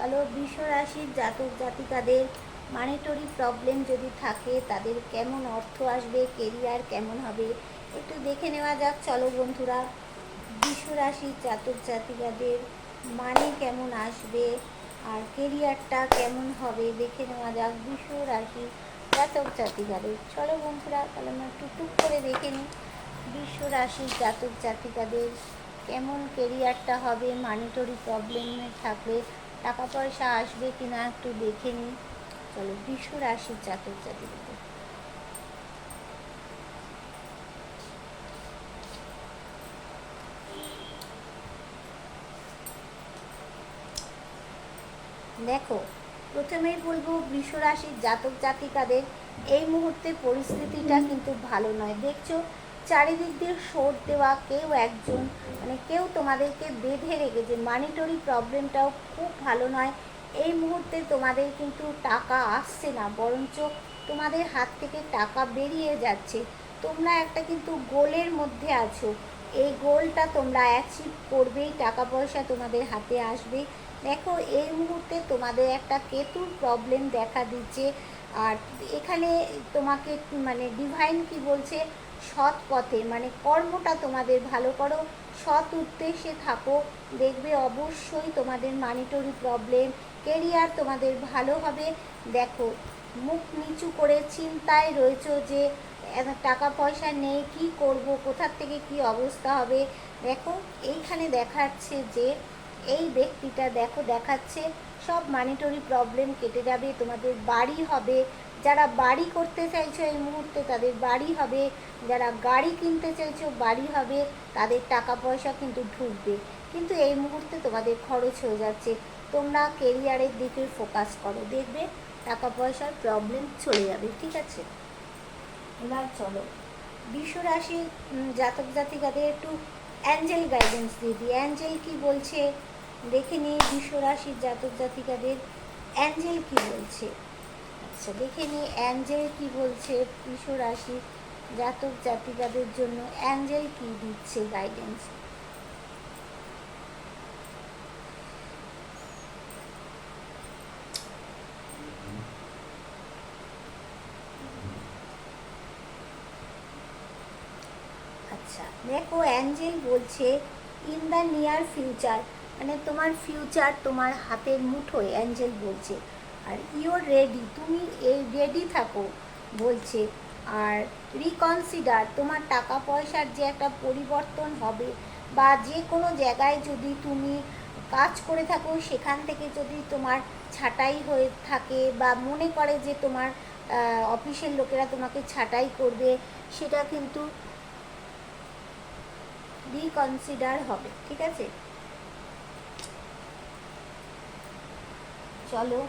কালো বৃষ রাশির জাতক জাতিকাদের মানিটরি প্রবলেম যদি থাকে তাদের কেমন অর্থ আসবে, কেরিয়ার কেমন হবে একটু দেখে নেওয়া যাক। চলো বন্ধুরা, বৃষ রাশির জাতক জাতিকাদের মানি কেমন আসবে আর কেরিয়ারটা কেমন হবে দেখে নেওয়া যাক বৃষ রাশির জাতক জাতিকাদের। চলো বন্ধুরা, তাহলে আমরা টুকটুক করে দেখে নিই বৃষ রাশির জাতক জাতিকাদের কেমন কেরিয়ারটা হবে, মানিটরি প্রবলেমে থাকলে টাকা পয়সা আসবে কিনা একটু দেখে নিই। চলো বৃষ রাশির জাতক জাতিকাদের। দেখো, প্রথমেই বলবো বৃষ রাশির জাতক জাতিকাদের এই মুহূর্তে পরিস্থিতিটা কিন্তু ভালো নয়। দেখছো চারিদিক দিয়ে শোধ দেওয়া কেউ একজন, মানে কেউ তোমাদেরকে বেঁধে রেখেছে। মানিটরি প্রবলেমটাও খুব ভালো নয়। এই মুহূর্তে তোমাদের কিন্তু টাকা আসছে না, বরঞ্চ তোমাদের হাত থেকে টাকা বেরিয়ে যাচ্ছে। তোমরা একটা কিন্তু গোলের মধ্যে আছো, এই গোলটা তোমরা অ্যাচিভ করবেই, টাকা পয়সা তোমাদের হাতে আসবে। দেখো এই মুহূর্তে তোমাদের একটা কেতুর প্রবলেম দেখা দিচ্ছে। আর এখানে তোমাকে মানে ডিভাইন কি বলছে, সৎ পথে মানে কর্মটা তোমাদের ভালো করো, সৎ উদ্দেশ্যে থাকো, দেখবে অবশ্যই তোমাদের মানিটরি প্রবলেম, কেরিয়ার তোমাদের ভালো হবে। দেখো মুখ নিচু করে চিন্তায় রয়েছো যে টাকা পয়সা নেই, কি করব, কোথার থেকে কি অবস্থা হবে। দেখো এইখানে দেখাচ্ছে যে এই ব্যক্তিটা দেখো দেখাচ্ছে সব মানিটরি প্রবলেম কেটে যাবে, তোমাদের বাড়ি হবে। যারা বাড়ি করতে চাইছো এই মুহূর্তে তাদের বাড়ি হবে, যারা গাড়ি কিনতে চাইছো বাড়ি হবে, তাদের টাকা পয়সা কিন্তু ঢুকবে। কিন্তু এই মুহূর্তে তোমাদের খরচ হয়ে যাচ্ছে। তোমরা কেরিয়ারের দিকে ফোকাস করো, দেখবে টাকা পয়সার প্রবলেম চলে যাবে। ঠিক আছে, এবার চলো বৃষ রাশির জাতক জাতিকাদের একটু অ্যাঞ্জেল গাইডেন্স দিয়ে দিই। অ্যাঞ্জেল কি বলছে দেখে নিই বৃষ রাশির জাতক জাতিকাদের অ্যাঞ্জেল কি বলছে। আচ্ছা দেখে নিই অ্যাঞ্জেল কি বলছে বৃষ রাশির জাতক জাতিকাদের জন্য, অ্যাঞ্জেল কি দিচ্ছে গাইডেন্স। আচ্ছা দেখো অ্যাঞ্জেল বলছে ইন দ্য নিয়ার ফিউচার, মানে তোমার ফিউচার তোমার হাতের মুঠোয়, অ্যাঞ্জেল বলছে। আর ইউর রেডি, তুমি এই রেডি থাকো বলছে। আর রিকনসিডার, তোমার টাকা পয়সার যে একটা পরিবর্তন হবে, বা যে কোনো জায়গায় যদি তুমি কাজ করে থাকো সেখান থেকে যদি তোমার ছাঁটাই হয়ে থাকে, বা মনে করে যে তোমার অফিসের লোকেরা তোমাকে ছাঁটাই করবে, সেটা কিন্তু রিকনসিডার হবে। ঠিক আছে, চলো